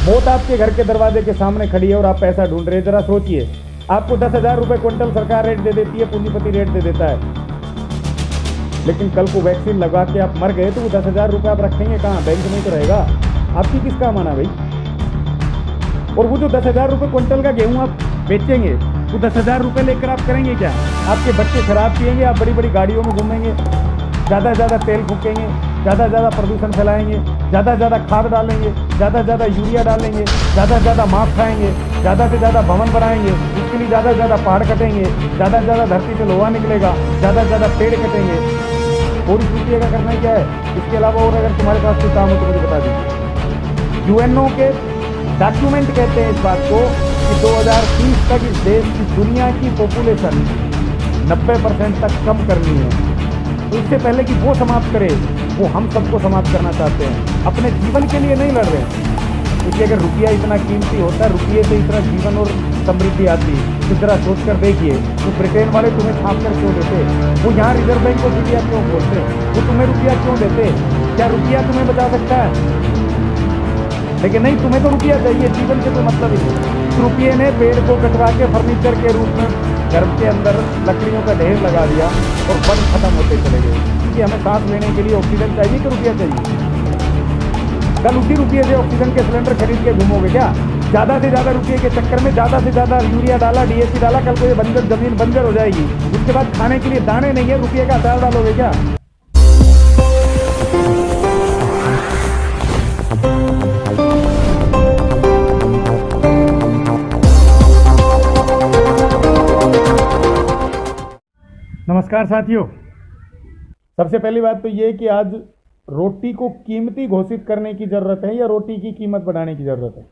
मौत आपके घर के दरवाजे के सामने खड़ी है और आप पैसा ढूंढ रहे हैं। जरा सोचिए, आपको 10,000 रुपये क्विंटल सरकार रेट दे देती है, पूंजीपति रेट दे देता है, लेकिन कल को वैक्सीन लगा के आप मर गए तो वो 10,000 रुपये आप रखेंगे कहाँ? बैंक में तो रहेगा। आपकी किसका माना भाई? और वो जो 10,000 रुपये क्विंटल का गेहूँ आप बेचेंगे, वो 10,000 रुपये लेकर आप करेंगे क्या? आपके बच्चे शराब पिएंगे, आप बड़ी बड़ी गाड़ियों में घूमेंगे, ज़्यादा से ज़्यादा तेल फूकेंगे, ज़्यादा से ज़्यादा प्रदूषण फैलाएंगे, ज़्यादा से ज़्यादा खाद डालेंगे, ज़्यादा से ज़्यादा यूरिया डालेंगे, ज़्यादा से ज़्यादा मांस खाएंगे, ज़्यादा से ज़्यादा भवन बनाएंगे, इसके लिए ज़्यादा से ज़्यादा पहाड़ कटेंगे, ज़्यादा से ज़्यादा धरती से लोहा निकलेगा, ज़्यादा से ज़्यादा पेड़ कटेंगे। और इस रुपये का करना क्या है? इसके अलावा और अगर तुम्हारे पास कोई काम हो तो मुझे बता दीजिए। यूएनओ के डॉक्यूमेंट कहते हैं इस बात को कि 2030 तक इस देश की दुनिया की पॉपुलेशन 90% तक कम करनी है। तो इससे पहले कि वो समाप्त करे, वो हम सबको समाप्त करना चाहते हैं। अपने जीवन के लिए नहीं लड़ रहे हैं, क्योंकि अगर रुपया इतना कीमती होता, रुपये से इतना जीवन और समृद्धि आती, तो जरा सोच कर देखिए, तो ब्रिटेन वाले तुम्हें छाप कर क्यों देते? वो यहाँ रिजर्व बैंक ऑफ इंडिया क्यों खोलते? वो तुम्हें रुपया क्यों देते? क्या रुपया तुम्हें बचा सकता है? लेकिन नहीं, तुम्हें तो रुपया चाहिए, जीवन से कोई मतलब ही नहीं। रुपये ने पेड़ को कटवा के फर्नीचर के रूप में घर के अंदर लकड़ियों का ढेर लगा दिया और वन खत्म होते चले गए। क्योंकि हमें सांस लेने के लिए ऑक्सीजन चाहिए कि रुपया चाहिए? कल उसी रुपये से ऑक्सीजन के सिलेंडर खरीद के घूमोगे क्या? ज़्यादा से ज़्यादा रुपये के चक्कर में ज़्यादा से ज़्यादा यूरिया डाला, डीएपी डाला, कल को ये बंजर जमीन बंजर हो जाएगी। उसके बाद खाने के लिए दाने नहीं है, रुपये का अचार डालोगे क्या? नमस्कार साथियों, सबसे पहली बात तो ये कि आज रोटी को कीमती घोषित करने की जरूरत है या रोटी की कीमत बढ़ाने की जरूरत है?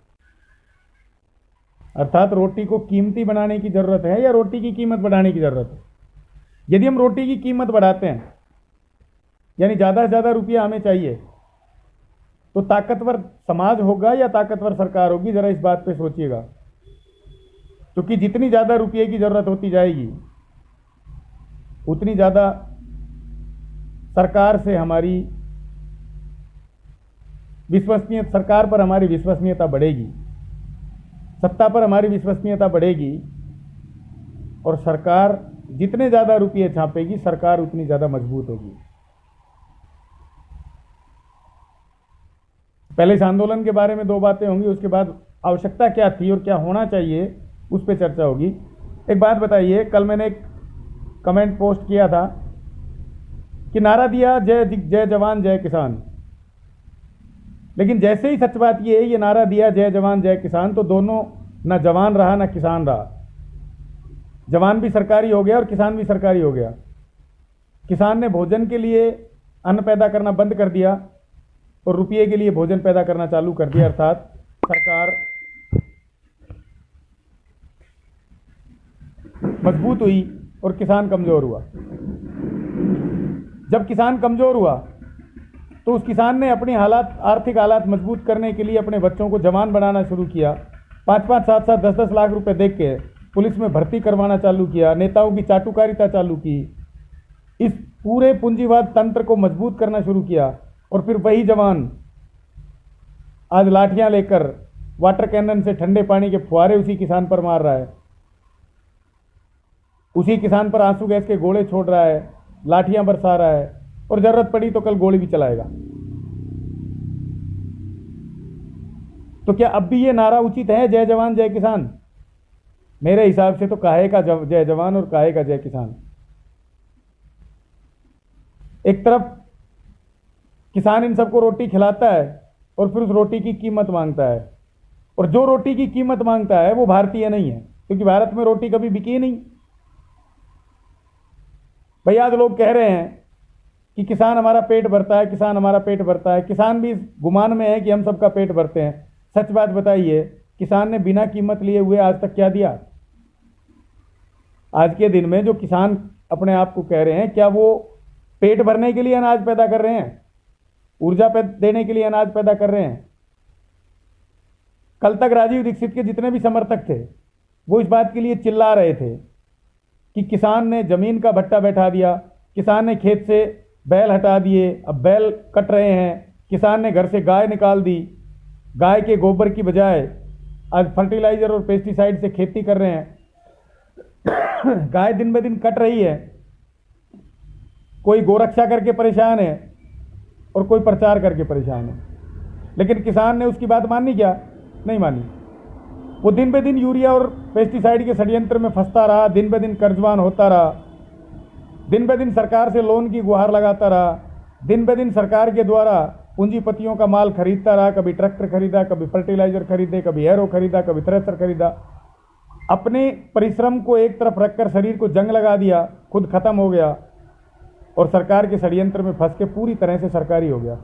अर्थात रोटी को कीमती बनाने की जरूरत है या रोटी की कीमत बढ़ाने की जरूरत है? यदि हम रोटी की कीमत बढ़ाते हैं, यानी ज़्यादा से ज़्यादा रुपया हमें चाहिए, तो ताकतवर समाज होगा या ताकतवर सरकार होगी? ज़रा इस बात पे सोचिएगा। क्योंकि जितनी ज़्यादा रुपये की ज़रूरत होती जाएगी, उतनी ज़्यादा सरकार से हमारी सरकार पर हमारी विश्वसनीयता बढ़ेगी, सत्ता पर हमारी विश्वसनीयता बढ़ेगी, और सरकार जितने ज़्यादा रुपये छापेगी, सरकार उतनी ज़्यादा मजबूत होगी। पहले इस आंदोलन के बारे में दो बातें होंगी, उसके बाद आवश्यकता क्या थी और क्या होना चाहिए उस पर चर्चा होगी। एक बात बताइए, कल मैंने एक कमेंट पोस्ट किया था कि नारा दिया जय जय जवान जय किसान, लेकिन जैसे ही सच बात ये नारा दिया जय जवान जय किसान, तो दोनों ना जवान रहा ना किसान रहा। जवान भी सरकारी हो गया और किसान भी सरकारी हो गया। किसान ने भोजन के लिए अन्न पैदा करना बंद कर दिया और रुपये के लिए भोजन पैदा करना चालू कर दिया, अर्थात सरकार मजबूत हुई और किसान कमजोर हुआ। जब किसान कमजोर हुआ तो उस किसान ने अपनी आर्थिक हालात मजबूत करने के लिए अपने बच्चों को जवान बनाना शुरू किया। 5-5, 7-7, 10-10 लाख रुपए देख के पुलिस में भर्ती करवाना चालू किया, नेताओं की चाटुकारिता चालू की, इस पूरे पूंजीवाद तंत्र को मजबूत करना शुरू किया। और फिर वही जवान आज लाठियां लेकर वाटर कैनन से ठंडे पानी के फुहारे उसी किसान पर मार रहा है, उसी किसान पर आंसू गैस के गोले छोड़ रहा है, लाठियां बरसा रहा है, और जरूरत पड़ी तो कल गोली भी चलाएगा। तो क्या अब भी ये नारा उचित है, जय जवान जय किसान? मेरे हिसाब से तो काहे का जय जवान और काहे का जय किसान। एक तरफ किसान इन सबको रोटी खिलाता है और फिर उस रोटी की कीमत मांगता है, और जो रोटी की कीमत मांगता है वो भारतीय नहीं है, क्योंकि भारत में रोटी कभी बिकी नहीं। भाई आज लोग कह रहे हैं कि किसान हमारा पेट भरता है, किसान हमारा पेट भरता है। किसान भी इस गुमान में है कि हम सबका पेट भरते हैं। सच बात बताइए, किसान ने बिना कीमत लिए हुए आज तक क्या दिया? आज के दिन में जो किसान अपने आप को कह रहे हैं, क्या वो पेट भरने के लिए अनाज पैदा कर रहे हैं, ऊर्जा देने के लिए अनाज पैदा कर रहे हैं? कल तक राजीव दीक्षित के जितने भी समर्थक थे वो इस बात के लिए चिल्ला रहे थे कि किसान ने जमीन का भट्टा बैठा दिया, किसान ने खेत से बैल हटा दिए, अब बैल कट रहे हैं, किसान ने घर से गाय निकाल दी, गाय के गोबर की बजाय आज फर्टिलाइजर और पेस्टिसाइड से खेती कर रहे हैं। गाय दिन ब दिन कट रही है, कोई गोरक्षा करके परेशान है और कोई प्रचार करके परेशान है। लेकिन किसान ने उसकी बात मानी क्या? नहीं मानी। वो दिन ब दिन यूरिया और पेस्टिसाइड के षड्यंत्र में फंसता रहा, दिन ब दिन कर्जवान होता रहा, दिन ब दिन सरकार से लोन की गुहार लगाता रहा, दिन ब दिन सरकार के द्वारा पूंजीपतियों का माल खरीदता रहा। कभी ट्रैक्टर खरीदा, कभी फर्टिलाइजर खरीदे, कभी एरो खरीदा, कभी थ्रेसर खरीदा। अपने परिश्रम को एक तरफ रखकर शरीर को जंग लगा दिया, खुद खत्म हो गया और सरकार के षड्यंत्र में फंस के पूरी तरह से सरकारी हो गया।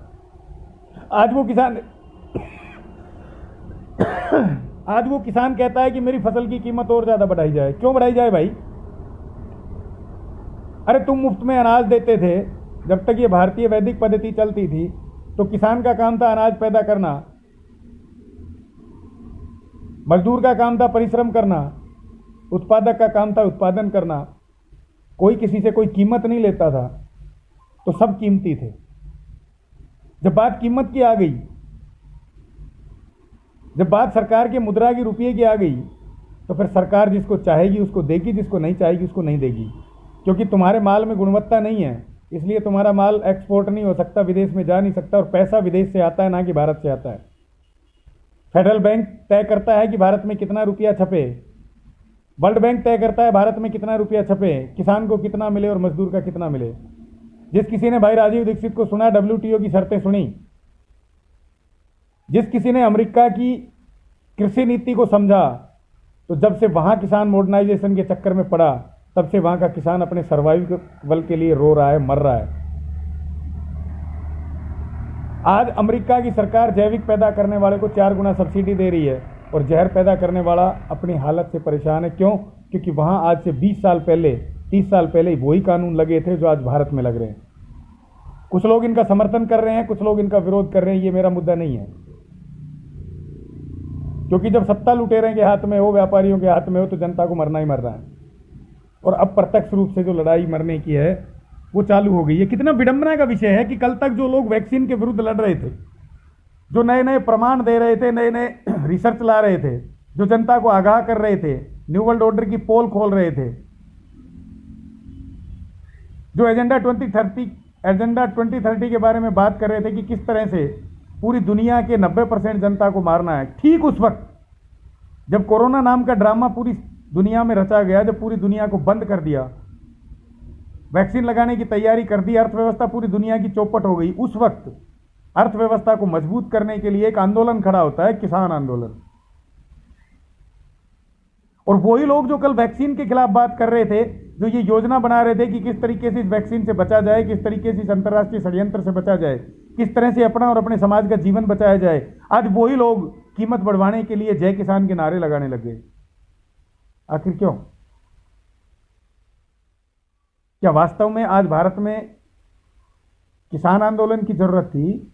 आज वो किसान कहता है कि मेरी फसल की कीमत और ज्यादा बढ़ाई जाए। क्यों बढ़ाई जाए भाई? अरे तुम मुफ्त में अनाज देते थे, जब तक ये भारतीय वैदिक पद्धति चलती थी तो किसान का काम था अनाज पैदा करना, मजदूर का काम था परिश्रम करना, उत्पादक का काम था उत्पादन करना। कोई किसी से कोई कीमत नहीं लेता था, तो सब कीमती थे। जब बात कीमत की आ गई, जब बात सरकार के मुद्रा की रुपये की आ गई, तो फिर सरकार जिसको चाहेगी उसको देगी, जिसको नहीं चाहेगी उसको नहीं देगी। क्योंकि तुम्हारे माल में गुणवत्ता नहीं है, इसलिए तुम्हारा माल एक्सपोर्ट नहीं हो सकता, विदेश में जा नहीं सकता, और पैसा विदेश से आता है ना कि भारत से आता है। फेडरल बैंक तय करता है कि भारत में कितना रुपया छपे, वर्ल्ड बैंक तय करता है भारत में कितना रुपया छपे, किसान को कितना मिले और मजदूर का कितना मिले। जिस किसी ने भाई राजीव दीक्षित को सुना, WTO की शर्तें सुनी, जिस किसी ने अमेरिका की कृषि नीति को समझा, तो जब से वहां किसान मॉडर्नाइजेशन के चक्कर में पड़ा, तब से वहां का किसान अपने सर्वाइवल के लिए रो रहा है, मर रहा है। आज अमेरिका की सरकार जैविक पैदा करने वाले को 4 गुना सब्सिडी दे रही है और जहर पैदा करने वाला अपनी हालत से परेशान है। क्यों? क्योंकि वहां आज से 20 साल पहले, 30 साल पहले वही कानून लगे थे जो आज भारत में लग रहे हैं। कुछ लोग इनका समर्थन कर रहे हैं, कुछ लोग इनका विरोध कर रहे हैं, ये मेरा मुद्दा नहीं है। क्योंकि जब सत्ता लुटेरे के हाथ में हो, व्यापारियों के हाथ में हो, तो जनता को मरना ही मर रहा है। और अब प्रत्यक्ष रूप से जो लड़ाई मरने की है वो चालू हो गई है। कितना विडंबना का विषय है कि कल तक जो लोग वैक्सीन के विरुद्ध लड़ रहे थे, जो नए नए प्रमाण दे रहे थे, नए नए रिसर्च ला रहे थे, जो जनता को आगाह कर रहे थे, न्यू वर्ल्ड ऑर्डर की पोल खोल रहे थे, जो एजेंडा 2030 के बारे में बात कर रहे थे कि किस तरह से पूरी दुनिया के 90% जनता को मारना है, ठीक उस वक्त जब कोरोना नाम का ड्रामा पूरी दुनिया में रचा गया, जब पूरी दुनिया को बंद कर दिया, वैक्सीन लगाने की तैयारी कर दी, अर्थव्यवस्था पूरी दुनिया की चौपट हो गई, उस वक्त अर्थव्यवस्था को मजबूत करने के लिए एक आंदोलन खड़ा होता है, किसान आंदोलन। और वही लोग जो कल वैक्सीन के खिलाफ बात कर रहे थे, जो ये योजना बना रहे थे कि किस तरीके से इस वैक्सीन से बचा जाए, किस तरीके से इस अंतर्राष्ट्रीय षड्यंत्र से बचा जाए, किस तरह से अपना और अपने समाज का जीवन बचाया जाए, आज वही लोग कीमत बढ़वाने के लिए जय किसान के नारे लगाने लगे। आखिर क्यों? क्या वास्तव में आज भारत में किसान आंदोलन की जरूरत थी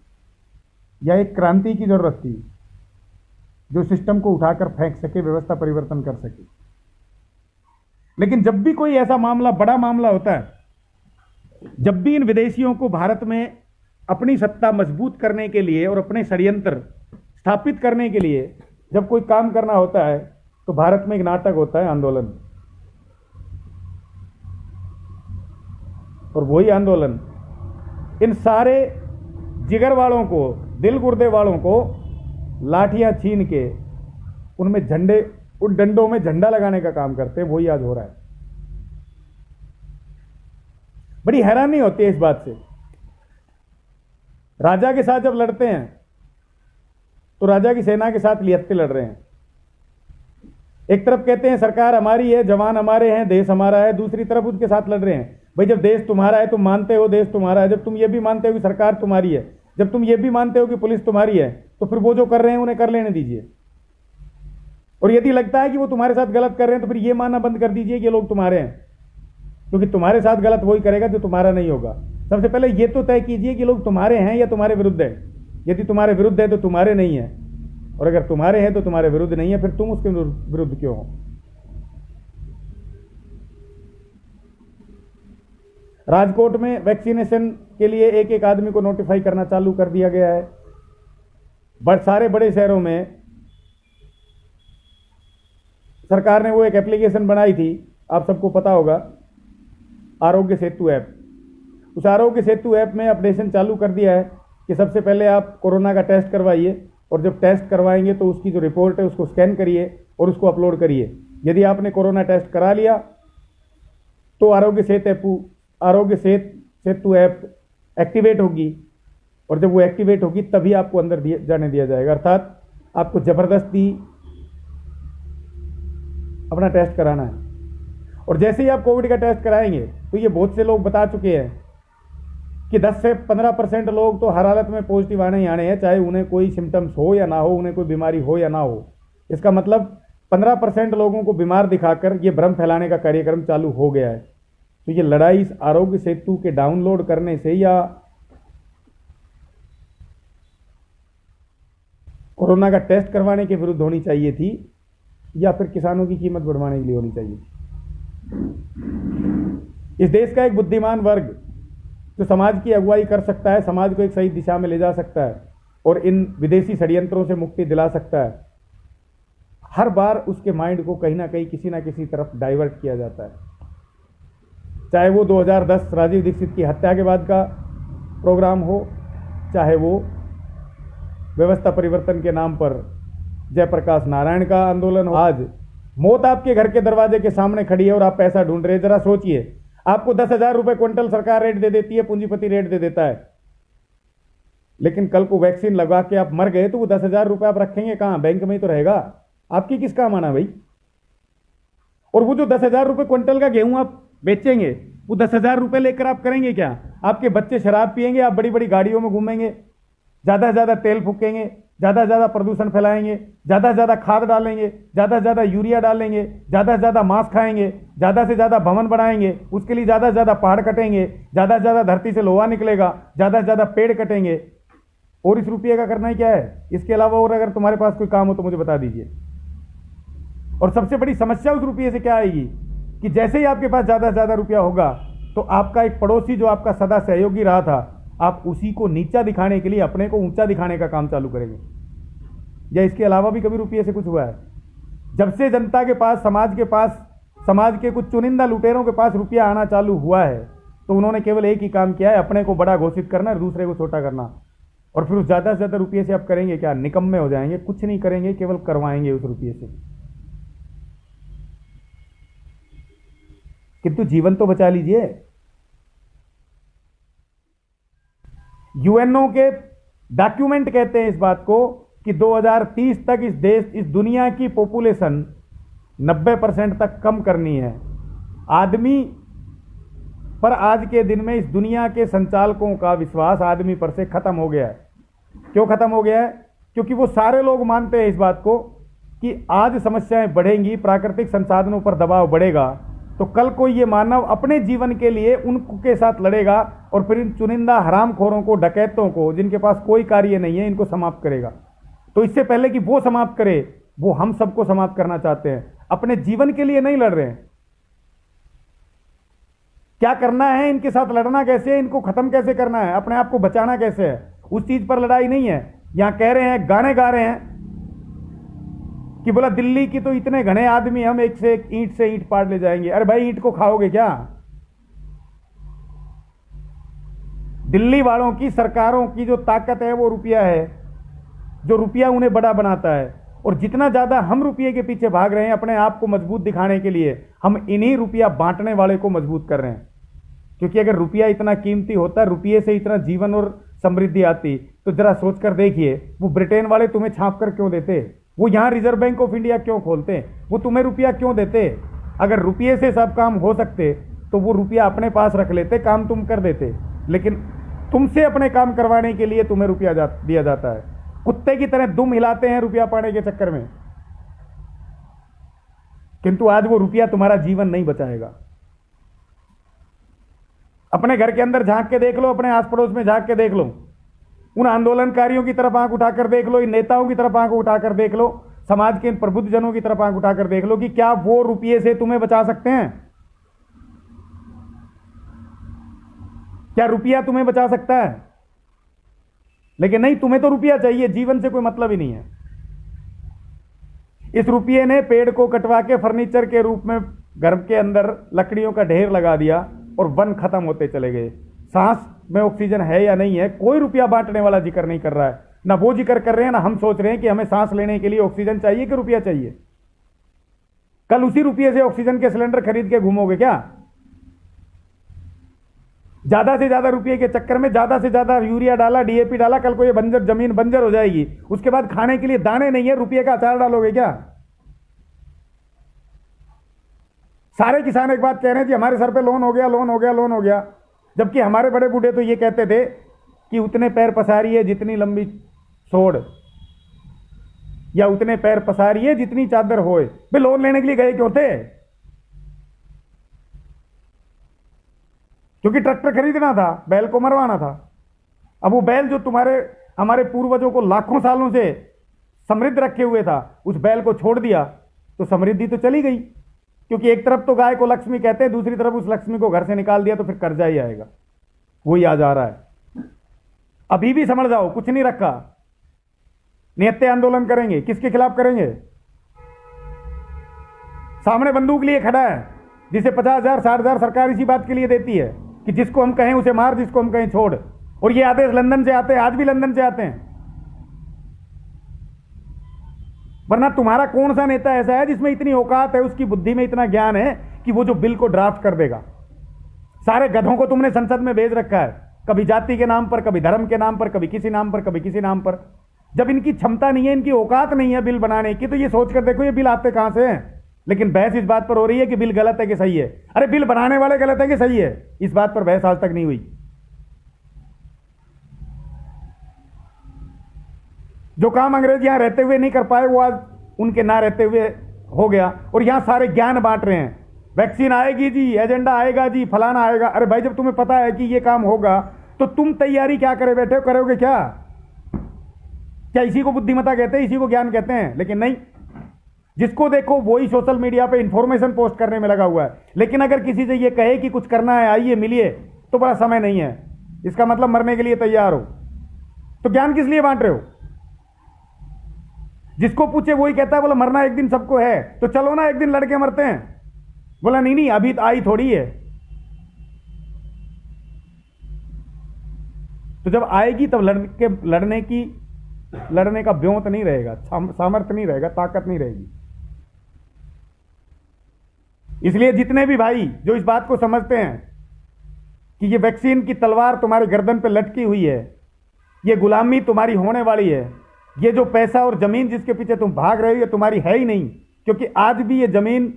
या एक क्रांति की जरूरत थी जो सिस्टम को उठाकर फेंक सके, व्यवस्था परिवर्तन कर सके? लेकिन जब भी कोई ऐसा मामला, बड़ा मामला होता है, जब भी इन विदेशियों को भारत में अपनी सत्ता मजबूत करने के लिए और अपने षड्यंत्र स्थापित करने के लिए जब कोई काम करना होता है, तो भारत में एक नाटक होता है, आंदोलन। और वही आंदोलन इन सारे जिगर वालों को, दिल गुर्दे वालों को लाठियां छीन के उनमें झंडे, उन डंडों में झंडा लगाने का काम करते हैं। वही आज हो रहा है। बड़ी हैरानी होती है इस बात से। राजा के साथ जब लड़ते हैं तो राजा की सेना के साथ लियत्ते लड़ रहे हैं। एक तरफ कहते हैं सरकार हमारी है, जवान हमारे हैं, देश हमारा है, दूसरी तरफ उसके साथ लड़ रहे हैं। भाई जब देश तुम्हारा है, तुम मानते हो देश तुम्हारा है, जब तुम ये भी मानते हो कि सरकार तुम्हारी है, जब तुम ये भी मानते हो कि पुलिस तुम्हारी है, तो फिर वो जो कर रहे हैं उन्हें कर लेने दीजिए। और यदि लगता है कि वो तुम्हारे साथ गलत कर रहे हैं, तो फिर ये मानना बंद कर दीजिए कि ये लोग तुम्हारे हैं, क्योंकि तुम्हारे साथ गलत वही करेगा जो तुम्हारा नहीं होगा। सबसे पहले ये तो तय कीजिए कि लोग तुम्हारे हैं या तुम्हारे विरुद्ध है। यदि तुम्हारे विरुद्ध है तो तुम्हारे नहीं है, और अगर तुम्हारे हैं तो तुम्हारे विरुद्ध नहीं है, फिर तुम उसके विरुद्ध क्यों हो? राजकोट में वैक्सीनेशन के लिए एक एक आदमी को नोटिफाई करना चालू कर दिया गया है। सारे बड़े शहरों में सरकार ने वो एक एप्लीकेशन बनाई थी, आप सबको पता होगा, आरोग्य सेतु ऐप। उस आरोग्य सेतु ऐप में अपडेशन चालू कर दिया है कि सबसे पहले आप कोरोना का टेस्ट करवाइए, और जब टेस्ट करवाएंगे तो उसकी जो रिपोर्ट है उसको स्कैन करिए और उसको अपलोड करिए। यदि आपने कोरोना टेस्ट करा लिया तो आरोग्य सेतु ऐप एक्टिवेट होगी, और जब वो एक्टिवेट होगी तभी आपको अंदर जाने दिया जाएगा। अर्थात आपको जबरदस्ती अपना टेस्ट कराना है। और जैसे ही आप कोविड का टेस्ट कराएंगे तो ये बहुत से लोग बता चुके हैं कि 10 से 15% लोग तो हर हालत में पॉजिटिव आने ही आने हैं, चाहे उन्हें कोई सिम्टम्स हो या ना हो, उन्हें कोई बीमारी हो या ना हो। इसका मतलब 15% लोगों को बीमार दिखाकर ये भ्रम फैलाने का कार्यक्रम चालू हो गया है। तो ये लड़ाई इस आरोग्य सेतु के डाउनलोड करने से या कोरोना का टेस्ट करवाने के विरुद्ध होनी चाहिए थी, या फिर किसानों की कीमत बढ़वाने के लिए होनी चाहिए थी। इस देश का एक बुद्धिमान वर्ग जो समाज की अगुवाई कर सकता है, समाज को एक सही दिशा में ले जा सकता है और इन विदेशी षड्यंत्रों से मुक्ति दिला सकता है, हर बार उसके माइंड को कहीं ना कहीं किसी ना किसी तरफ डाइवर्ट किया जाता है। चाहे वो 2010 राजीव दीक्षित की हत्या के बाद का प्रोग्राम हो, चाहे वो व्यवस्था परिवर्तन के नाम पर जयप्रकाश नारायण का आंदोलन हो। आज मौत आपके घर के दरवाजे के सामने खड़ी है और आप पैसा ढूंढ रहे हैं। जरा सोचिए, आपको 10,000 रुपए क्विंटल सरकार रेट दे देती है, पूंजीपति रेट दे देता है, लेकिन कल को वैक्सीन लगा के आप मर गए तो वो 10,000 रुपए आप रखेंगे कहां? बैंक में ही तो रहेगा। आपकी किस काम आना भाई? और वो जो 10,000 रुपए क्विंटल का गेहूं आप बेचेंगे, वो 10,000 रुपए लेकर आप करेंगे क्या? आपके बच्चे शराब पिएंगे, आप बड़ी बड़ी गाड़ियों में घूमेंगे, ज्यादा से ज्यादा तेल फूकेंगे, ज्यादा से ज्यादा प्रदूषण फैलाएंगे, ज्यादा से ज्यादा खाद डालेंगे, ज्यादा से ज्यादा यूरिया डालेंगे, ज्यादा से ज्यादा मांस खाएंगे, ज्यादा से ज्यादा भवन बनाएंगे, उसके लिए ज्यादा से ज्यादा पहाड़ कटेंगे, ज्यादा से ज्यादा धरती से लोहा निकलेगा, ज्यादा से ज्यादा पेड़ कटेंगे। और इस रुपये का करना ही क्या है? इसके अलावा और अगर तुम्हारे पास कोई काम हो तो मुझे बता दीजिए। और सबसे बड़ी समस्या उस रुपये से क्या आएगी कि जैसे ही आपके पास ज्यादा से ज्यादा रुपया होगा तो आपका एक पड़ोसी जो आपका सदा सहयोगी रहा था, आप उसी को नीचा दिखाने के लिए अपने को ऊंचा दिखाने का काम चालू करेंगे। या इसके अलावा भी कभी रुपये से कुछ हुआ है? जब से जनता के पास, समाज के कुछ चुनिंदा लुटेरों के पास रुपया आना चालू हुआ है, तो उन्होंने केवल एक ही काम किया है, अपने को बड़ा घोषित करना, दूसरे को छोटा करना। और फिर उस ज्यादा से ज्यादा रुपये से आप करेंगे क्या? निकम्मे हो जाएंगे, कुछ नहीं करेंगे, केवल करवाएंगे उस रुपये से। किंतु जीवन तो बचा लीजिए। यूएनओ के डॉक्यूमेंट कहते हैं इस बात को कि 2030 तक इस दुनिया की पॉपुलेशन 90% तक कम करनी है। आदमी पर आज के दिन में इस दुनिया के संचालकों का विश्वास आदमी पर से खत्म हो गया है। क्यों खत्म हो गया है? क्योंकि वो सारे लोग मानते हैं इस बात को कि आज समस्याएं बढ़ेंगी, प्राकृतिक संसाधनों पर दबाव बढ़ेगा, तो कल को ये मानव अपने जीवन के लिए उनके साथ लड़ेगा और फिर इन चुनिंदा हरामखोरों को, डकैतों को, जिनके पास कोई कार्य नहीं है, इनको समाप्त करेगा। तो इससे पहले कि वो समाप्त करे, वो हम सबको समाप्त करना चाहते हैं। अपने जीवन के लिए नहीं लड़ रहे हैं। क्या करना है? इनके साथ लड़ना कैसे है, इनको खत्म कैसे करना है, अपने आप को बचाना कैसे है, उस चीज पर लड़ाई नहीं है। यहां कह रहे हैं, गाने गा रहे हैं कि बोला दिल्ली की तो इतने घने आदमी, हम एक से एक ईंट से ईंट पाड़ ले जाएंगे। अरे भाई, ईंट को खाओगे क्या? दिल्ली वालों की, सरकारों की जो ताकत है वो रुपया है, जो रुपया उन्हें बड़ा बनाता है। और जितना ज्यादा हम रुपये के पीछे भाग रहे हैं अपने आप को मजबूत दिखाने के लिए, हम इन्हीं रुपया बांटने वाले को मजबूत कर रहे हैं। क्योंकि अगर रुपया इतना कीमती होता, रुपये से इतना जीवन और समृद्धि आती, तो जरा सोच कर देखिए, वो ब्रिटेन वाले तुम्हें छाप कर क्यों देते? वो यहां रिजर्व बैंक ऑफ इंडिया क्यों खोलते? वो तुम्हें रुपया क्यों देते? अगर रुपये से सब काम हो सकते तो वो रुपया अपने पास रख लेते, काम तुम कर देते। लेकिन तुमसे अपने काम करवाने के लिए तुम्हें रुपया दिया जाता है। कुत्ते की तरह दुम हिलाते हैं रुपया पाने के चक्कर में। किंतु आज वो रुपया तुम्हारा जीवन नहीं बचाएगा। अपने घर के अंदर झांक के देख लो, अपने आस पड़ोस में झांक के देख लो, उन आंदोलनकारियों की तरफ आंख उठाकर देख लो, इन नेताओं की तरफ आंख उठाकर देख लो, समाज के इन प्रबुद्धजनों की तरफ आंख उठाकर देख लो कि क्या वो रुपये से तुम्हें बचा सकते हैं? क्या रुपया तुम्हें बचा सकता है? लेकिन नहीं, तुम्हें तो रुपया चाहिए, जीवन से कोई मतलब ही नहीं है। इस रुपये ने पेड़ को कटवा के फर्नीचर के रूप में घर के अंदर लकड़ियों का ढेर लगा दिया और वन खत्म होते चले गए। सांस में ऑक्सीजन है या नहीं है, कोई रुपया बांटने वाला जिक्र नहीं कर रहा है। ना वो जिक्र कर रहे हैं, ना हम सोच रहे हैं कि हमें सांस लेने के लिए ऑक्सीजन चाहिए कि रुपया चाहिए। कल उसी रुपये से ऑक्सीजन के सिलेंडर खरीद के घूमोगे क्या? ज्यादा से ज्यादा रुपये के चक्कर में ज्यादा से ज्यादा यूरिया डाला, डीएपी डाला, कल को ये बंजर जमीन बंजर हो जाएगी। उसके बाद खाने के लिए दाने नहीं है, रुपये का अचार डालोगे क्या? सारे किसान एक बात कह रहे हैं कि हमारे सर पे लोन हो गया, लोन हो गया, लोन हो गया। जबकि हमारे बड़े बूढ़े तो ये कहते थे कि उतने पैर पसारिए जितनी लंबी सोड़, या उतने पैर पसारिए जितनी चादर होए। वे लोन लेने के लिए गए क्यों थे? क्योंकि ट्रैक्टर खरीदना था, बैल को मरवाना था। अब वो बैल जो हमारे पूर्वजों को लाखों सालों से समृद्ध रखे हुए था, उस बैल को छोड़ दिया तो समृद्धि तो चली गई। क्योंकि एक तरफ तो गाय को लक्ष्मी कहते हैं, दूसरी तरफ उस लक्ष्मी को घर से निकाल दिया तो फिर कर्जा ही आएगा। वही आ जा रहा है। अभी भी समझ जाओ, कुछ नहीं रखा। निहत्ते आंदोलन करेंगे, किसके खिलाफ करेंगे? सामने बंदूक लिए खड़ा है, जिसे 50,000 60,000 सरकार इसी बात के लिए देती है कि जिसको हम कहें उसे मार, जिसको हम कहें छोड़। और ये आदेश लंदन से आते हैं, आज भी लंदन से आते हैं। वरना तुम्हारा कौन सा नेता ऐसा है जिसमें इतनी औकात है, उसकी बुद्धि में इतना ज्ञान है कि वो जो बिल को ड्राफ्ट कर देगा? सारे गधों को तुमने संसद में भेज रखा है, कभी जाति के नाम पर, कभी धर्म के नाम पर, कभी किसी नाम पर, कभी किसी नाम पर। जब इनकी क्षमता नहीं है, इनकी औकात नहीं है बिल बनाने की, तो ये सोच कर देखो ये बिल आते कहां से हैं। लेकिन बहस इस बात पर हो रही है कि बिल गलत है कि सही है। अरे बिल बनाने वाले गलत है कि सही है, इस बात पर बहस आज तक नहीं हुई। जो काम अंग्रेज यहां रहते हुए नहीं कर पाए, वो आज उनके ना रहते हुए हो गया। और यहां सारे ज्ञान बांट रहे हैं, वैक्सीन आएगी जी, एजेंडा आएगा जी, फलाना आएगा। अरे भाई, जब तुम्हें पता है कि ये काम होगा तो तुम तैयारी क्या करे बैठे हो? करोगे क्या? क्या इसी को बुद्धिमत्ता कहते हैं, इसी को ज्ञान कहते हैं? लेकिन नहीं, जिसको देखो वही सोशल मीडिया पे इंफॉर्मेशन पोस्ट करने में लगा हुआ है। लेकिन अगर किसी से ये कहे कि कुछ करना है, आइए मिलिए, तो बड़ा समय नहीं है, इसका मतलब मरने के लिए तैयार हो। तो ज्ञान किस लिए बांट रहे हो? जिसको पूछे वही कहता है, बोला मरना एक दिन सबको है, तो चलो ना एक दिन लड़के मरते हैं। बोला नहीं नहीं, अभी तो आई थोड़ी है। तो जब आएगी तब लड़ने का ब्योंत नहीं रहेगा, सामर्थ्य नहीं रहेगा, ताकत नहीं रहेगी। इसलिए जितने भी भाई जो इस बात को समझते हैं कि ये वैक्सीन की तलवार तुम्हारे गर्दन पे लटकी हुई है, ये गुलामी तुम्हारी होने वाली है, ये जो पैसा और जमीन जिसके पीछे तुम भाग रहे हो ये तुम्हारी है ही नहीं। क्योंकि आज भी ये जमीन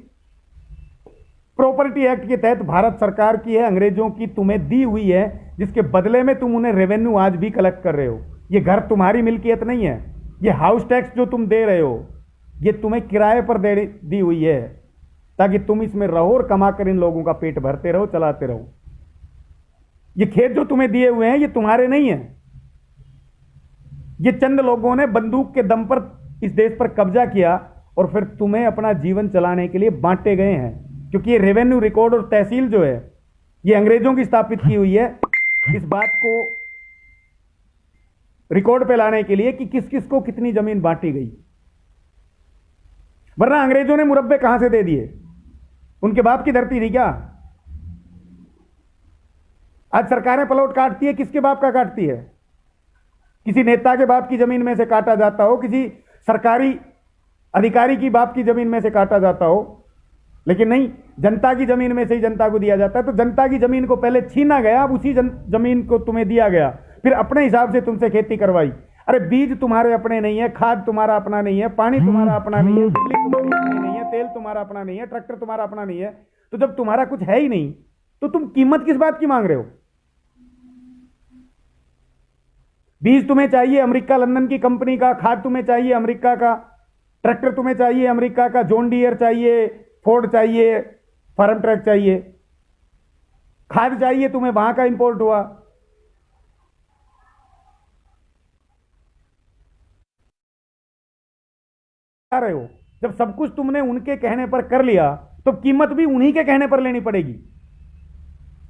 प्रॉपर्टी एक्ट के तहत भारत सरकार की है, अंग्रेजों की तुम्हें दी हुई है, जिसके बदले में तुम उन्हें रेवेन्यू आज भी कलेक्ट कर रहे हो। ये घर तुम्हारी मिल्कियत नहीं है, ये हाउस टैक्स जो तुम दे रहे हो ये तुम्हें किराए पर दी हुई है, ताकि तुम इसमें रहो और कमाकर इन लोगों का पेट भरते रहो, चलाते रहो। ये खेत जो तुम्हें दिए हुए हैं ये तुम्हारे नहीं है, ये चंद लोगों ने बंदूक के दम पर इस देश पर कब्जा किया और फिर तुम्हें अपना जीवन चलाने के लिए बांटे गए हैं। क्योंकि ये रेवेन्यू रिकॉर्ड और तहसील जो है ये अंग्रेजों की स्थापित की हुई है, इस बात को रिकॉर्ड पे लाने के लिए कि किस किस को कितनी जमीन बांटी गई। वरना अंग्रेजों ने मुरब्बे कहां से दे दिए? उनके बाप की धरती थी क्या? आज सरकारें प्लॉट काटती है, किसके बाप का काटती है? किसी नेता के बाप की जमीन में से काटा जाता हो, किसी सरकारी अधिकारी की बाप की जमीन में से काटा जाता हो, लेकिन नहीं, जनता की जमीन में से ही जनता को दिया जाता है। तो जनता की जमीन को पहले छीना गया, अब उसी जमीन को तुम्हें दिया गया, फिर अपने हिसाब से तुमसे खेती करवाई। अरे बीज तुम्हारे अपने नहीं है, खाद तुम्हारा अपना नहीं है, पानी तुम्हारा अपना नहीं है, बिजली तुम्हारी अपनी नहीं है, तेल तुम्हारा अपना नहीं है, ट्रैक्टर तुम्हारा अपना नहीं है। तो जब तुम्हारा कुछ है ही नहीं तो तुम कीमत किस बात की मांग रहे हो? बीज तुम्हें चाहिए अमेरिका लंदन की कंपनी का, खाद तुम्हें चाहिए अमेरिका का, ट्रैक्टर तुम्हें चाहिए अमेरिका का, जॉन डियर चाहिए, फोर्ड चाहिए, फार्म ट्रैक चाहिए, खाद चाहिए तुम्हें वहां का इंपोर्ट हुआ। रहे हो जब सब कुछ तुमने उनके कहने पर कर लिया तो कीमत भी उन्हीं के कहने पर लेनी पड़ेगी।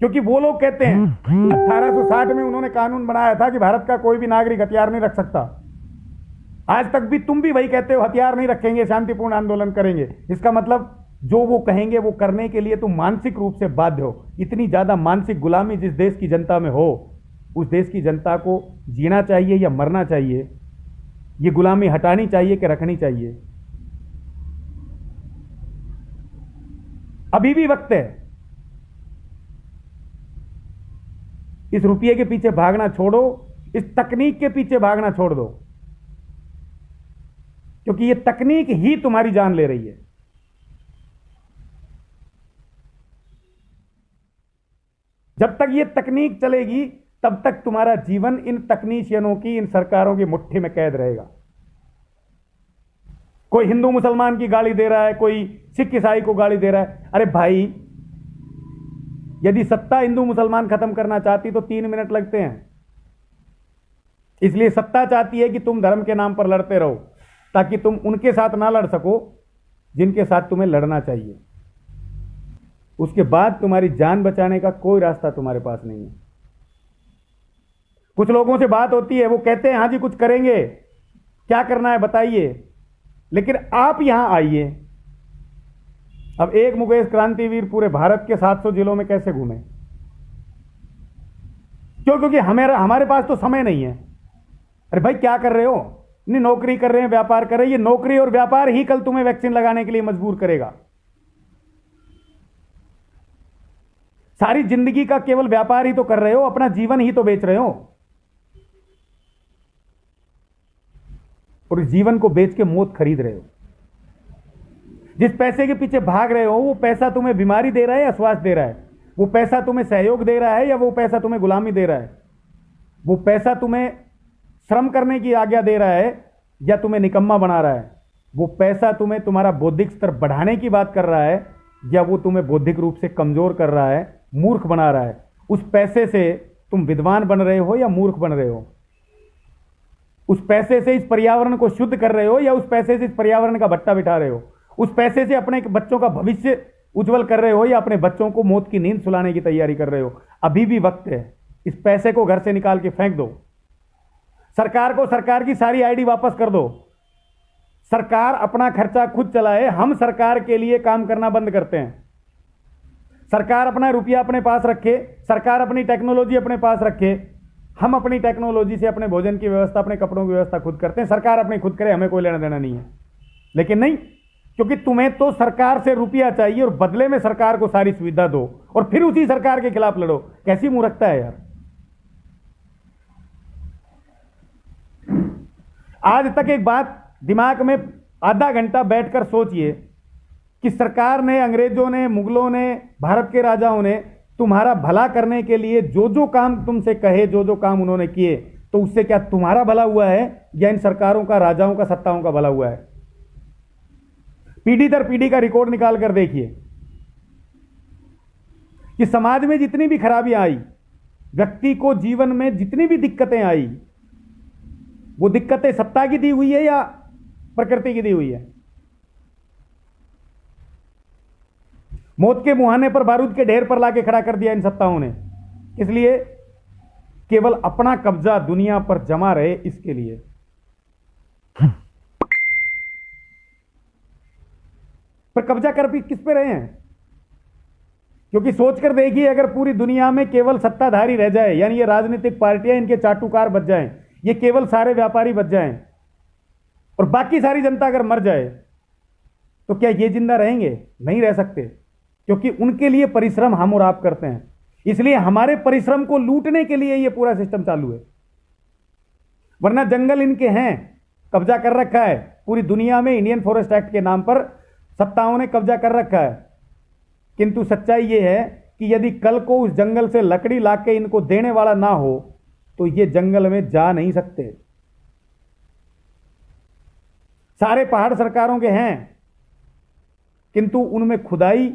क्योंकि वो लोग कहते हैं 1860 में उन्होंने कानून बनाया था कि भारत का कोई भी नागरिक हथियार नहीं रख सकता। आज तक भी तुम भी वही कहते हो, हथियार नहीं रखेंगे, शांतिपूर्ण आंदोलन करेंगे। इसका मतलब जो वो कहेंगे वो करने के लिए तुम मानसिक रूप से बाध्य हो। इतनी ज्यादा मानसिक गुलामी जिस देश की जनता में हो, उस देश की जनता को जीना चाहिए या मरना चाहिए? ये गुलामी हटानी चाहिए कि रखनी चाहिए? अभी भी वक्त है। इस रुपये के पीछे भागना छोड़ो, इस तकनीक के पीछे भागना छोड़ दो, क्योंकि ये तकनीक ही तुम्हारी जान ले रही है। जब तक ये तकनीक चलेगी तब तक तुम्हारा जीवन इन तकनीशियनों की, इन सरकारों की मुट्ठी में कैद रहेगा। कोई हिंदू मुसलमान की गाली दे रहा है, कोई सिख ईसाई को गाली दे रहा है। अरे भाई, यदि सत्ता हिंदू मुसलमान खत्म करना चाहती तो 3 मिनट लगते हैं। इसलिए सत्ता चाहती है कि तुम धर्म के नाम पर लड़ते रहो, ताकि तुम उनके साथ ना लड़ सको जिनके साथ तुम्हें लड़ना चाहिए। उसके बाद तुम्हारी जान बचाने का कोई रास्ता तुम्हारे पास नहीं है। कुछ लोगों से बात होती है, वो कहते हैं हाँ जी कुछ करेंगे, क्या करना है बताइए। लेकिन आप यहां आइए। अब एक मुकेश क्रांतिवीर पूरे भारत के 700 जिलों में कैसे घूमे? क्यों? क्योंकि हमारे पास तो समय नहीं है। अरे भाई क्या कर रहे हो? नहीं, नौकरी कर रहे हैं, व्यापार कर रहे हैं। ये नौकरी और व्यापार ही कल तुम्हें वैक्सीन लगाने के लिए मजबूर करेगा। सारी जिंदगी का केवल व्यापार ही तो कर रहे हो, अपना जीवन ही तो बेच रहे हो। और इस जीवन को बेच के मौत खरीद रहे हो। जिस पैसे के पीछे भाग रहे हो, वो पैसा तुम्हें बीमारी दे रहा है या स्वास्थ्य दे रहा है? वो पैसा तुम्हें सहयोग दे रहा है या वो पैसा तुम्हें गुलामी दे रहा है? वो पैसा तुम्हें श्रम करने की आज्ञा दे रहा है या तुम्हें निकम्मा बना रहा है? वो पैसा तुम्हें तुम्हारा बौद्धिक स्तर बढ़ाने की बात कर रहा है या वो तुम्हें बौद्धिक रूप से कमजोर कर रहा है, मूर्ख बना रहा है? उस पैसे से तुम विद्वान बन रहे हो या मूर्ख बन रहे हो? उस पैसे से इस पर्यावरण को शुद्ध कर रहे हो या उस पैसे से इस पर्यावरण का भट्टा बिठा रहे हो? उस पैसे से अपने बच्चों का भविष्य उज्जवल कर रहे हो या अपने बच्चों को मौत की नींद सुलाने की तैयारी कर रहे हो? अभी भी वक्त है। इस पैसे को घर से निकाल के फेंक दो। सरकार को सरकार की सारी आईडी वापस कर दो। सरकार अपना खर्चा खुद चलाए, हम सरकार के लिए काम करना बंद करते हैं। सरकार अपना रुपया अपने पास रखे, सरकार अपनी टेक्नोलॉजी अपने पास रखे, हम अपनी टेक्नोलॉजी से अपने भोजन की व्यवस्था, अपने कपड़ों की व्यवस्था खुद करते हैं। सरकार अपनी खुद करे, हमें कोई लेना देना नहीं है। लेकिन नहीं, क्योंकि तुम्हें तो सरकार से रुपया चाहिए और बदले में सरकार को सारी सुविधा दो और फिर उसी सरकार के खिलाफ लड़ो। कैसी मूर्खता है यार। आज तक एक बात दिमाग में आधा घंटा बैठकर सोचिए कि सरकार ने, अंग्रेजों ने, मुगलों ने, भारत के राजाओं ने तुम्हारा भला करने के लिए जो जो काम तुमसे कहे, जो जो काम उन्होंने किए, तो उससे क्या तुम्हारा भला हुआ है या इन सरकारों का, राजाओं का, सत्ताओं का भला हुआ है? पीढ़ी दर पीढ़ी का रिकॉर्ड निकाल कर देखिए कि समाज में जितनी भी खराबियां आई, व्यक्ति को जीवन में जितनी भी दिक्कतें आई, वो दिक्कतें सत्ता की दी हुई है या प्रकृति की दी हुई है? मौत के मुहाने पर बारूद के ढेर पर लाके खड़ा कर दिया इन सत्ताओं ने। इसलिए केवल अपना कब्जा दुनिया पर जमा रहे, इसके लिए। पर कब्जा कर भी किस पे रहे हैं? क्योंकि सोचकर देखिए, अगर पूरी दुनिया में केवल सत्ताधारी रह जाए, यानी ये राजनीतिक पार्टियां, इनके चाटुकार बच जाएं, ये केवल सारे व्यापारी बच जाएं और बाकी सारी जनता अगर मर जाए, तो क्या ये जिंदा रहेंगे? नहीं रह सकते, क्योंकि उनके लिए परिश्रम हम और आप करते हैं। इसलिए हमारे परिश्रम को लूटने के लिए ये पूरा सिस्टम चालू है। वरना जंगल इनके हैं, कब्जा कर रखा है पूरी दुनिया में। इंडियन फॉरेस्ट एक्ट के नाम पर सत्ताओं ने कब्जा कर रखा है। किंतु सच्चाई यह है कि यदि कल को उस जंगल से लकड़ी लाके इनको देने वाला ना हो, तो ये जंगल में जा नहीं सकते। सारे पहाड़ सरकारों के हैं, किंतु उनमें खुदाई,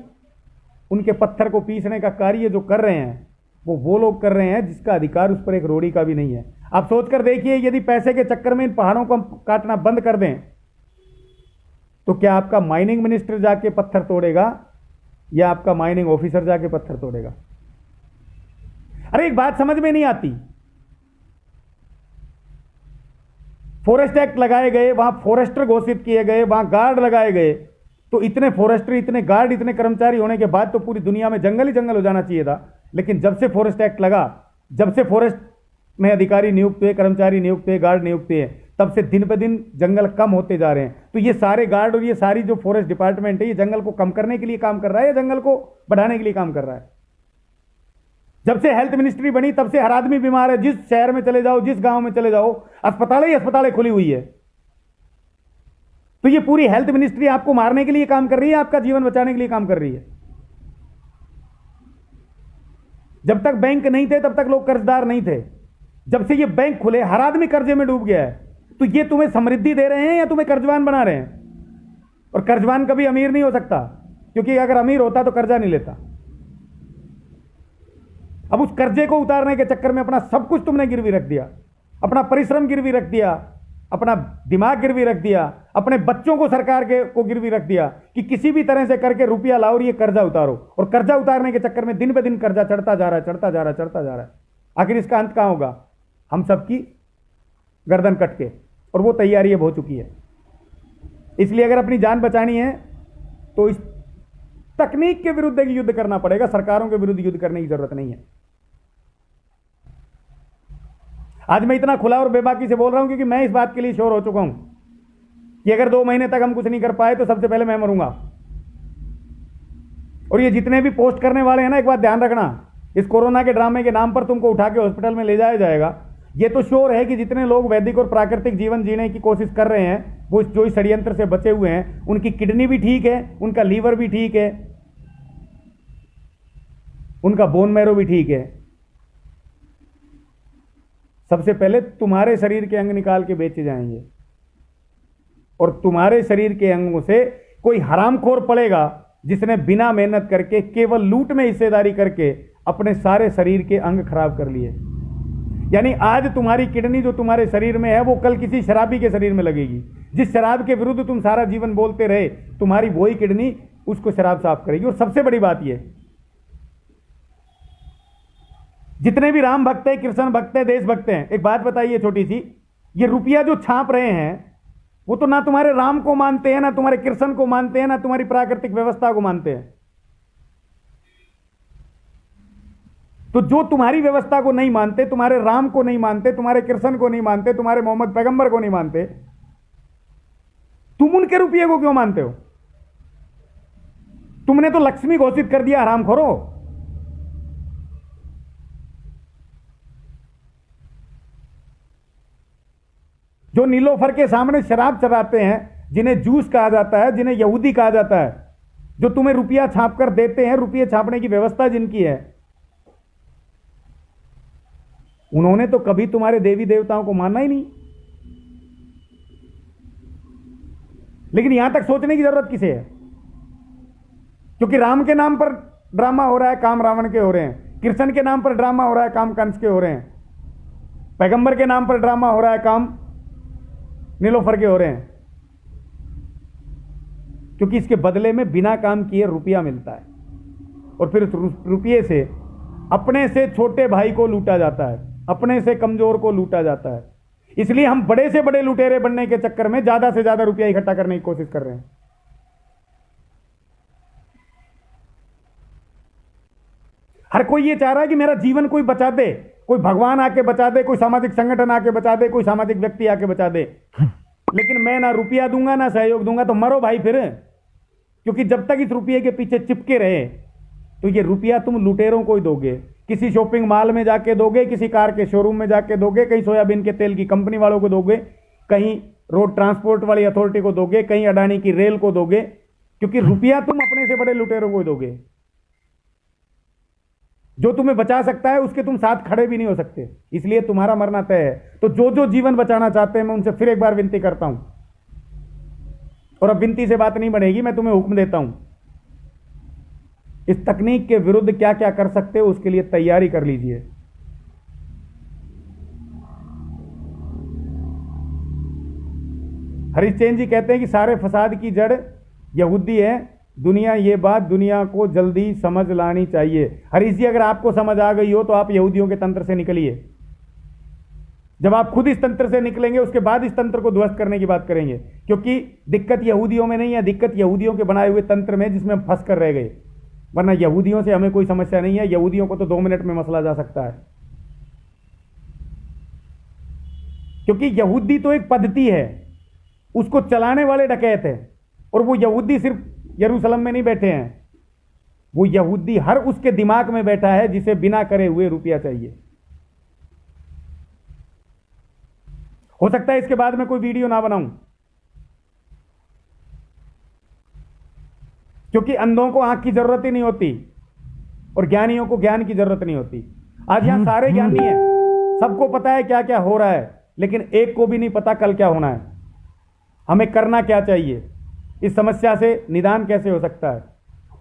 उनके पत्थर को पीसने का कार्य जो कर रहे हैं, वो लोग कर रहे हैं जिसका अधिकार उस पर एक रोड़ी का भी नहीं है। आप सोचकर देखिए, यदि पैसे के चक्कर में इन पहाड़ों को काटना बंद कर दें, तो क्या आपका माइनिंग मिनिस्टर जाके पत्थर तोड़ेगा या आपका माइनिंग ऑफिसर जाके पत्थर तोड़ेगा? अरे एक बात समझ में नहीं आती, फॉरेस्ट एक्ट लगाए गए, वहां फॉरेस्टर घोषित किए गए, वहां गार्ड लगाए गए, तो इतने फॉरेस्टर, इतने गार्ड, इतने कर्मचारी होने के बाद तो पूरी दुनिया में जंगल ही जंगल हो जाना चाहिए था। लेकिन जब से फॉरेस्ट एक्ट लगा, जब से फॉरेस्ट में अधिकारी नियुक्त हुए, कर्मचारी नियुक्त हुए, गार्ड नियुक्त हुए, तब से दिन ब दिन जंगल कम होते जा रहे हैं। तो ये सारे गार्ड और ये सारी जो फॉरेस्ट डिपार्टमेंट है, ये जंगल को कम करने के लिए काम कर रहा है या जंगल को बढ़ाने के लिए काम कर रहा है? जब से हेल्थ मिनिस्ट्री बनी तब से हर आदमी बीमार है। जिस शहर में चले जाओ, जिस गांव में चले जाओ, अस्पतालें ही अस्पतालें खुली हुई है। तो ये पूरी हेल्थ मिनिस्ट्री आपको मारने के लिए काम कर रही है, आपका जीवन बचाने के लिए काम कर रही है। जब तक बैंक नहीं थे तब तक लोग कर्जदार नहीं थे। जब से ये बैंक खुले हर आदमी कर्जे में डूब गया है। तो ये तुम्हें समृद्धि दे रहे हैं या तुम्हें कर्जवान बना रहे हैं? और कर्जवान कभी अमीर नहीं हो सकता, क्योंकि अगर अमीर होता तो कर्जा नहीं लेता। अब उस कर्जे को उतारने के चक्कर में अपना सब कुछ तुमने गिरवी रख दिया, अपना परिश्रम गिरवी रख दिया, अपना दिमाग गिरवी रख दिया, अपने बच्चों को सरकार के को गिरवी रख दिया कि किसी भी तरह से करके रुपया लाओ और ये कर्जा उतारो। और कर्जा उतारने के चक्कर में दिन ब दिन कर्जा चढ़ता जा रहा है, चढ़ता जा रहा है, चढ़ता जा रहा है। आखिर इसका अंत कहां होगा? हम सबकी गर्दन कट के। और वो तैयारी अब हो चुकी है। इसलिए अगर अपनी जान बचानी है तो इस तकनीक के विरुद्ध एक युद्ध करना पड़ेगा, सरकारों के विरुद्ध युद्ध करने की जरूरत नहीं है। आज मैं इतना खुला और बेबाकी से बोल रहा हूं क्योंकि मैं इस बात के लिए श्योर हो चुका हूं कि अगर 2 महीने तक हम कुछ नहीं कर पाए तो सबसे पहले मैं मरूंगा। और ये जितने भी पोस्ट करने वाले हैं ना, एक बात ध्यान रखना, इस कोरोना के ड्रामे के नाम पर तुमको उठा के हॉस्पिटल में ले जाया जाएगा। ये तो श्योर है कि जितने लोग वैदिक और प्राकृतिक जीवन जीने की कोशिश कर रहे हैं, वो जो इस षड्यंत्र से बचे हुए हैं, उनकी किडनी भी ठीक है, उनका लीवर भी ठीक है, उनका बोन मैरो भी ठीक है। सबसे पहले तुम्हारे शरीर के अंग निकाल के बेचे जाएंगे और तुम्हारे शरीर के अंगों से कोई हरामखोर पड़ेगा जिसने बिना मेहनत करके, केवल लूट में हिस्सेदारी करके अपने सारे शरीर के अंग खराब कर लिए। यानी आज तुम्हारी किडनी जो तुम्हारे शरीर में है वो कल किसी शराबी के शरीर में लगेगी। जिस शराब के विरुद्ध तुम सारा जीवन बोलते रहे, तुम्हारी वही किडनी उसको शराब साफ करेगी। और सबसे बड़ी बात यह, जितने भी राम भक्त हैं, कृष्ण भक्त हैं, देशभक्त हैं, एक बात बताइए छोटी सी, ये रुपया जो छाप रहे हैं वो तो ना तुम्हारे राम को मानते हैं, ना तुम्हारे कृष्ण को मानते हैं, ना तुम्हारी प्राकृतिक व्यवस्था को मानते हैं। तो जो तुम्हारी व्यवस्था को नहीं मानते, तुम्हारे राम को नहीं मानते, तुम्हारे कृष्ण को नहीं मानते, तुम्हारे मोहम्मद पैगंबर को नहीं मानते, तुम उनके रुपये को क्यों मानते हो? तुमने तो लक्ष्मी घोषित कर दिया हरामखोरो। जो नीलोफर के सामने शराब चढ़ाते हैं, जिन्हें जूस कहा जाता है, जिन्हें यहूदी कहा जाता है, जो तुम्हें रुपया छाप कर देते हैं, रुपये छापने की व्यवस्था जिनकी है, उन्होंने तो कभी तुम्हारे देवी देवताओं को माना ही नहीं। लेकिन यहां तक सोचने की जरूरत किसे है? क्योंकि राम के नाम पर ड्रामा हो रहा है, काम रावण के हो रहे हैं। कृष्ण के नाम पर ड्रामा हो रहा है, काम कंस के हो रहे हैं। पैगंबर के नाम पर ड्रामा हो रहा है, काम नीलोफर के हो रहे हैं। क्योंकि इसके बदले में बिना काम किए रुपया मिलता है और फिर उस रुपये से अपने से छोटे भाई को लूटा जाता है, अपने से कमजोर को लूटा जाता है। इसलिए हम बड़े से बड़े लुटेरे बनने के चक्कर में ज्यादा से ज्यादा रुपया इकट्ठा करने की कोशिश कर रहे हैं। हर कोई ये चाह रहा है कि मेरा जीवन कोई बचा दे, कोई भगवान आके बचा दे, कोई सामाजिक संगठन आके बचा दे, कोई सामाजिक व्यक्ति आके बचा दे। लेकिन मैं ना रुपया दूंगा ना सहयोग दूंगा। तो मरो भाई फिर। क्योंकि जब तक इस रुपये के पीछे चिपके रहे तो ये रुपया तुम लुटेरों को ही दोगे। किसी शॉपिंग मॉल में जाके दोगे, किसी कार के शोरूम में जाके दोगे, कहीं सोयाबीन के तेल की कंपनी वालों को दोगे, कहीं रोड ट्रांसपोर्ट वाली अथॉरिटी को दोगे, कहीं अडानी की रेल को दोगे। क्योंकि रुपया तुम अपने से बड़े लुटेरों को ही दोगे। जो तुम्हें बचा सकता है उसके तुम साथ खड़े भी नहीं हो सकते, इसलिए तुम्हारा मरना तय है। तो जो जो जीवन बचाना चाहते हैं, मैं उनसे फिर एक बार विनती करता हूं, और अब विनती से बात नहीं बनेगी, मैं तुम्हें हुक्म देता हूं, इस तकनीक के विरुद्ध क्या क्या कर सकते हो उसके लिए तैयारी कर लीजिए। हरीश चंद्र जी कहते हैं कि सारे फसाद की जड़ यहूदी है, दुनिया, ये बात दुनिया को जल्दी समझ लानी चाहिए। हरीश जी, अगर आपको समझ आ गई हो तो आप यहूदियों के तंत्र से निकलिए। जब आप खुद इस तंत्र से निकलेंगे उसके बाद इस तंत्र को ध्वस्त करने की बात करेंगे, क्योंकि दिक्कत यहूदियों में नहीं है, दिक्कत यहूदियों के बनाए हुए तंत्र में जिसमें हम फंस कर रह गए। वरना यहूदियों से हमें कोई समस्या नहीं है, यहूदियों को तो 2 मिनट में मसला जा सकता है, क्योंकि यहूदी तो एक पद्धति है, उसको चलाने वाले डकैत हैं। और वो यहूदी सिर्फ यरूशलेम में नहीं बैठे हैं, वो यहूदी हर उसके दिमाग में बैठा है जिसे बिना करे हुए रुपया चाहिए। हो सकता है इसके बाद में कोई वीडियो ना बनाऊं, क्योंकि अंधों को आंख की जरूरत ही नहीं होती और ज्ञानियों को ज्ञान की जरूरत नहीं होती। आज यहां सारे ज्ञानी हैं, सबको पता है क्या क्या हो रहा है, लेकिन एक को भी नहीं पता कल क्या होना है, हमें करना क्या चाहिए, इस समस्या से निदान कैसे हो सकता है।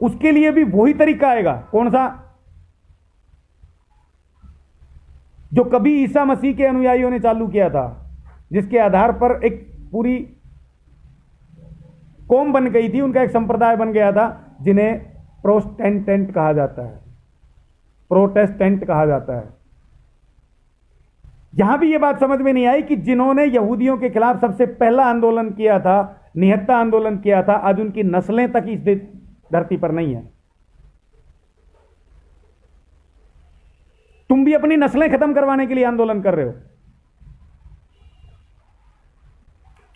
उसके लिए भी वही तरीका आएगा। कौन सा? जो कभी ईसा मसीह के अनुयायियों ने चालू किया था, जिसके आधार पर एक पूरी कौम बन गई थी, उनका एक संप्रदाय बन गया था, जिन्हें प्रोटेस्टेंट कहा जाता है, प्रोटेस्टेंट कहा जाता है। यहां भी यह बात समझ में नहीं आई कि जिन्होंने यहूदियों के खिलाफ सबसे पहला आंदोलन किया था, निहत्था आंदोलन किया था, आज उनकी नस्लें तक इस धरती पर नहीं है। तुम भी अपनी नस्लें खत्म करवाने के लिए आंदोलन कर रहे हो,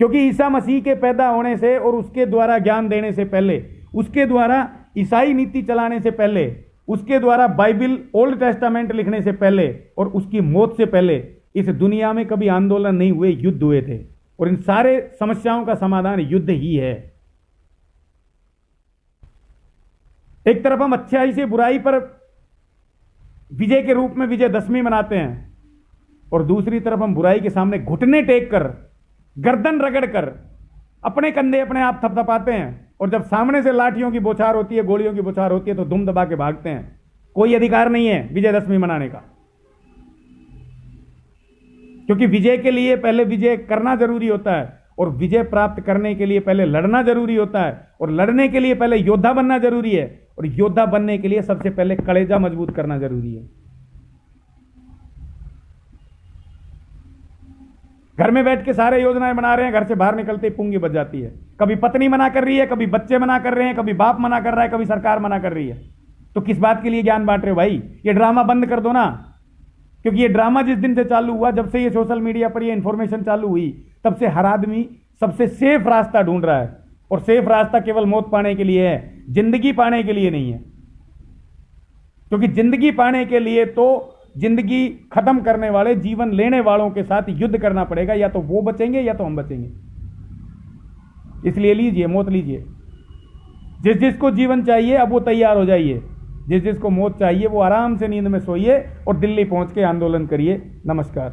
क्योंकि ईसा मसीह के पैदा होने से और उसके द्वारा ज्ञान देने से पहले, उसके द्वारा ईसाई नीति चलाने से पहले, उसके द्वारा बाइबल ओल्ड टेस्टामेंट लिखने से पहले और उसकी मौत से पहले इस दुनिया में कभी आंदोलन नहीं हुए, युद्ध हुए थे। और इन सारे समस्याओं का समाधान युद्ध ही है। एक तरफ हम अच्छाई से बुराई पर विजय के रूप में विजयदशमी मनाते हैं, और दूसरी तरफ हम बुराई के सामने घुटने टेक कर, गर्दन रगड़कर अपने कंधे अपने आप थपथपाते हैं, और जब सामने से लाठियों की बौछार होती है, गोलियों की बौछार होती है, तो दुम दबा के भागते हैं। कोई अधिकार नहीं है विजयदशमी मनाने का, क्योंकि विजय के लिए पहले विजय करना जरूरी होता है, और विजय प्राप्त करने के लिए पहले लड़ना जरूरी होता है, और लड़ने के लिए पहले योद्धा बनना जरूरी है, और योद्धा बनने के लिए सबसे पहले कलेजा मजबूत करना जरूरी है। घर में बैठ के सारे योजनाएं बना रहे हैं, घर से बाहर निकलते ही पुंगी बच जाती है। कभी पत्नी मना कर रही है, कभी बच्चे मना कर रहे हैं, कभी बाप मना कर रहा है, कभी सरकार मना कर रही है। तो किस बात के लिए ज्ञान बांट रहे हो भाई? ये ड्रामा बंद कर दो ना, क्योंकि ये ड्रामा जिस दिन से चालू हुआ, जब से ये सोशल मीडिया पर ये इंफॉर्मेशन चालू हुई, तब से हर आदमी सबसे सेफ रास्ता ढूंढ रहा है, और सेफ रास्ता केवल मौत पाने के लिए है, जिंदगी पाने के लिए नहीं है। क्योंकि जिंदगी पाने के लिए तो जिंदगी खत्म करने वाले, जीवन लेने वालों के साथ युद्ध करना पड़ेगा, या तो वो बचेंगे या तो हम बचेंगे। इसलिए लीजिए, मौत लीजिए। जिस जिसको जीवन चाहिए अब वो तैयार हो जाइए, जिस जिसको मौत चाहिए वो आराम से नींद में सोइए और दिल्ली पहुंच के आंदोलन करिए। नमस्कार।